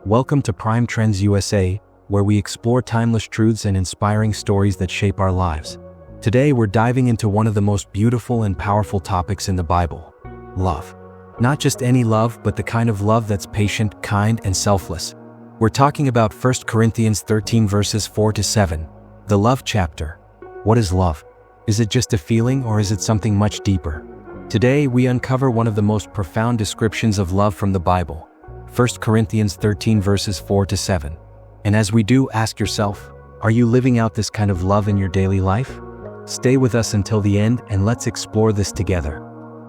Welcome to Prime Trends USA, where we explore timeless truths and inspiring stories that shape our lives. Today we're diving into one of the most beautiful and powerful topics in the Bible: love. Not just any love, but the kind of love that's patient, kind, and selfless. We're talking about 1 Corinthians 13 verses 4-7, the love chapter. What is love? Is it just a feeling, or is it something much deeper? Today we uncover one of the most profound descriptions of love from the Bible, 1 Corinthians 13 verses 4-7. And as we do, ask yourself, are you living out this kind of love in your daily life? Stay with us until the end and let's explore this together.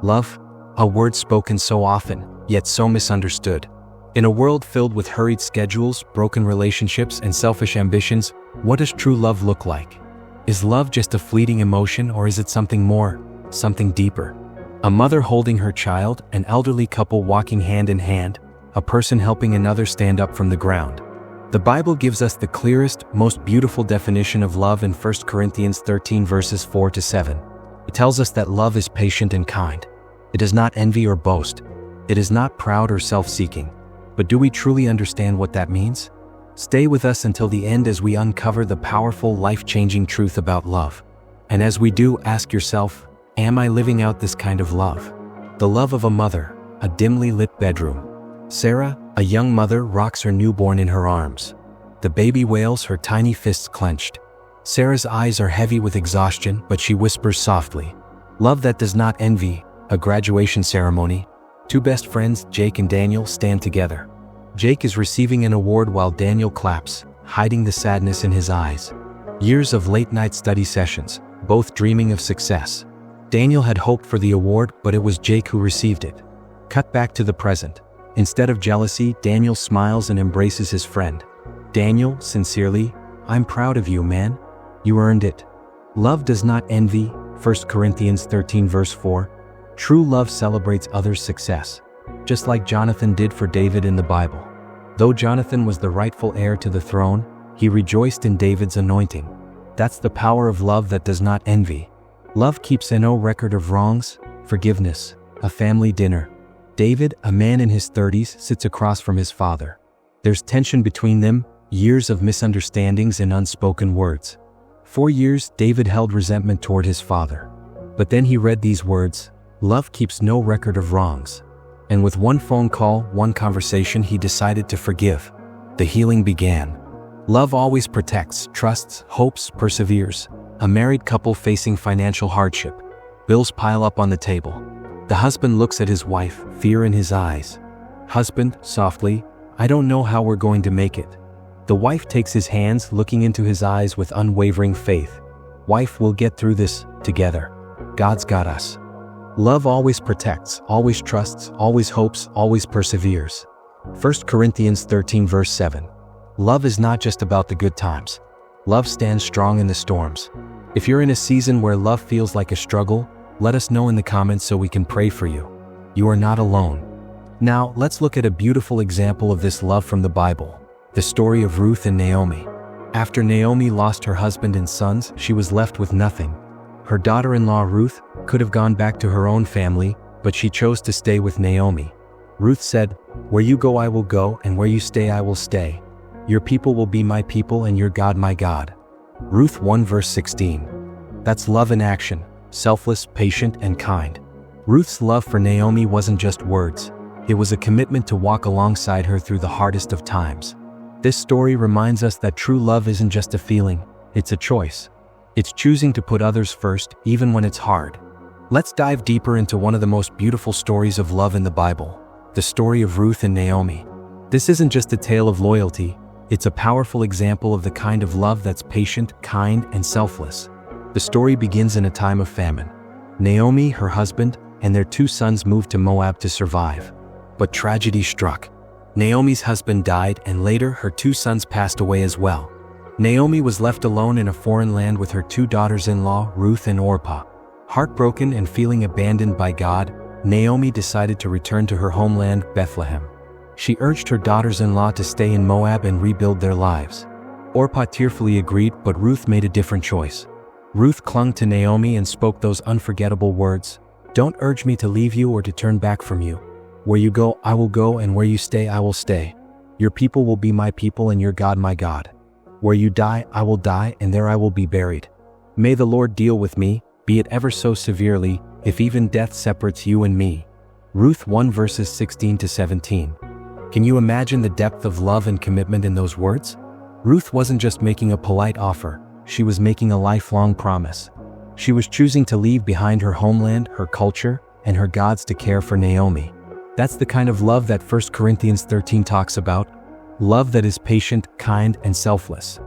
Love, a word spoken so often, yet so misunderstood. In a world filled with hurried schedules, broken relationships, and selfish ambitions, what does true love look like? Is love just a fleeting emotion, or is it something more, something deeper? A mother holding her child, an elderly couple walking hand in hand, a person helping another stand up from the ground. The Bible gives us the clearest, most beautiful definition of love in 1 Corinthians 13 verses 4-7. It tells us that love is patient and kind. It does not envy or boast. It is not proud or self-seeking. But do we truly understand what that means? Stay with us until the end as we uncover the powerful, life-changing truth about love. And as we do, ask yourself, am I living out this kind of love? The love of a mother, a dimly lit bedroom. Sarah, a young mother, rocks her newborn in her arms. The baby wails, her tiny fists clenched. Sarah's eyes are heavy with exhaustion, but she whispers softly. Love that does not envy. A graduation ceremony. Two best friends, Jake and Daniel, stand together. Jake is receiving an award while Daniel claps, hiding the sadness in his eyes. Years of late-night study sessions, both dreaming of success. Daniel had hoped for the award, but it was Jake who received it. Cut back to the present. Instead of jealousy, Daniel smiles and embraces his friend. Daniel, sincerely, I'm proud of you, man. You earned it. Love does not envy, 1 Corinthians 13 verse 4. True love celebrates others' success, just like Jonathan did for David in the Bible. Though Jonathan was the rightful heir to the throne, he rejoiced in David's anointing. That's the power of love that does not envy. Love keeps no record of wrongs. Forgiveness, a family dinner. David, a man in his 30s, sits across from his father. There's tension between them, years of misunderstandings and unspoken words. For years, David held resentment toward his father. But then he read these words, "Love keeps no record of wrongs." And with one phone call, one conversation, he decided to forgive. The healing began. Love always protects, trusts, hopes, perseveres. A married couple facing financial hardship. Bills pile up on the table. The husband looks at his wife, fear in his eyes. Husband, softly, I don't know how we're going to make it. The wife takes his hands, looking into his eyes with unwavering faith. Wife, we'll get through this, together. God's got us. Love always protects, always trusts, always hopes, always perseveres. 1 Corinthians 13 verse 7. Love is not just about the good times. Love stands strong in the storms. If you're in a season where love feels like a struggle, let us know in the comments so we can pray for you. You are not alone. Now, let's look at a beautiful example of this love from the Bible, the story of Ruth and Naomi. After Naomi lost her husband and sons, she was left with nothing. Her daughter-in-law Ruth could have gone back to her own family, but she chose to stay with Naomi. Ruth said, "Where you go I will go, and where you stay I will stay. Your people will be my people, and your God my God." Ruth 1 verse 16. That's love in action. Selfless, patient, and kind. Ruth's love for Naomi wasn't just words. It was a commitment to walk alongside her through the hardest of times. This story reminds us that true love isn't just a feeling, it's a choice. It's choosing to put others first, even when it's hard. Let's dive deeper into one of the most beautiful stories of love in the Bible, the story of Ruth and Naomi. This isn't just a tale of loyalty, it's a powerful example of the kind of love that's patient, kind, and selfless. The story begins in a time of famine. Naomi, her husband, and their two sons moved to Moab to survive. But tragedy struck. Naomi's husband died, and later her two sons passed away as well. Naomi was left alone in a foreign land with her two daughters-in-law, Ruth and Orpah. Heartbroken and feeling abandoned by God, Naomi decided to return to her homeland, Bethlehem. She urged her daughters-in-law to stay in Moab and rebuild their lives. Orpah tearfully agreed, but Ruth made a different choice. Ruth clung to Naomi and spoke those unforgettable words, "Don't urge me to leave you or to turn back from you. Where you go, I will go, and where you stay, I will stay." Your people will be my people and your God my God. Where you die, I will die, and there I will be buried. May the Lord deal with me, be it ever so severely, if even death separates you and me. Ruth 1 verses 16 to 17. Can you imagine the depth of love and commitment in those words? Ruth wasn't just making a polite offer, she was making a lifelong promise. She was choosing to leave behind her homeland, her culture, and her gods to care for Naomi. That's the kind of love that 1 Corinthians 13 talks about, love that is patient, kind, and selfless.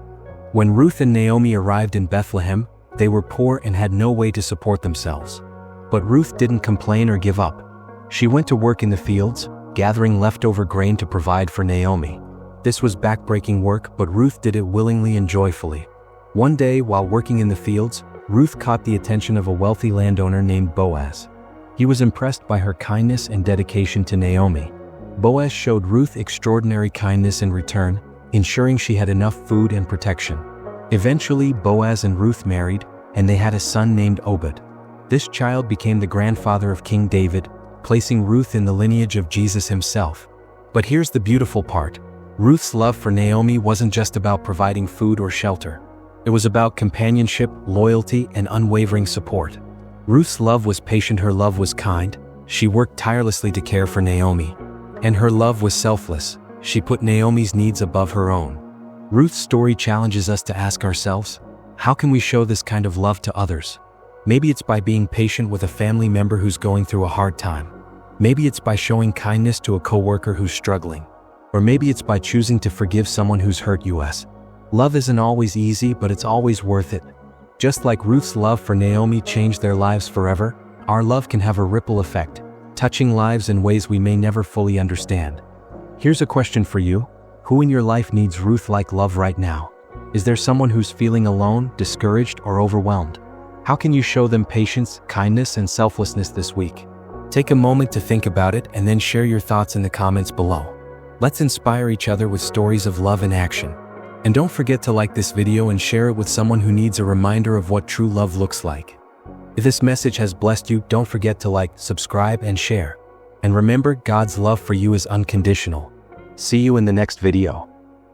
When Ruth and Naomi arrived in Bethlehem, they were poor and had no way to support themselves. But Ruth didn't complain or give up. She went to work in the fields, gathering leftover grain to provide for Naomi. This was backbreaking work, but Ruth did it willingly and joyfully. One day, while working in the fields, Ruth caught the attention of a wealthy landowner named Boaz. He was impressed by her kindness and dedication to Naomi. Boaz showed Ruth extraordinary kindness in return, ensuring she had enough food and protection. Eventually, Boaz and Ruth married, and they had a son named Obed. This child became the grandfather of King David, placing Ruth in the lineage of Jesus himself. But here's the beautiful part. Ruth's love for Naomi wasn't just about providing food or shelter. It was about companionship, loyalty, and unwavering support. Ruth's love was patient, her love was kind. She worked tirelessly to care for Naomi. And her love was selfless. She put Naomi's needs above her own. Ruth's story challenges us to ask ourselves, how can we show this kind of love to others? Maybe it's by being patient with a family member who's going through a hard time. Maybe it's by showing kindness to a coworker who's struggling. Or maybe it's by choosing to forgive someone who's hurt us. Love isn't always easy, but it's always worth it. Just like Ruth's love for Naomi changed their lives forever, our love can have a ripple effect, touching lives in ways we may never fully understand. Here's a question for you. Who in your life needs Ruth-like love right now? Is there someone who's feeling alone, discouraged, or overwhelmed? How can you show them patience, kindness, and selflessness this week? Take a moment to think about it and then share your thoughts in the comments below. Let's inspire each other with stories of love in action. And don't forget to like this video and share it with someone who needs a reminder of what true love looks like. If this message has blessed you, don't forget to like, subscribe, and share. And remember, God's love for you is unconditional. See you in the next video.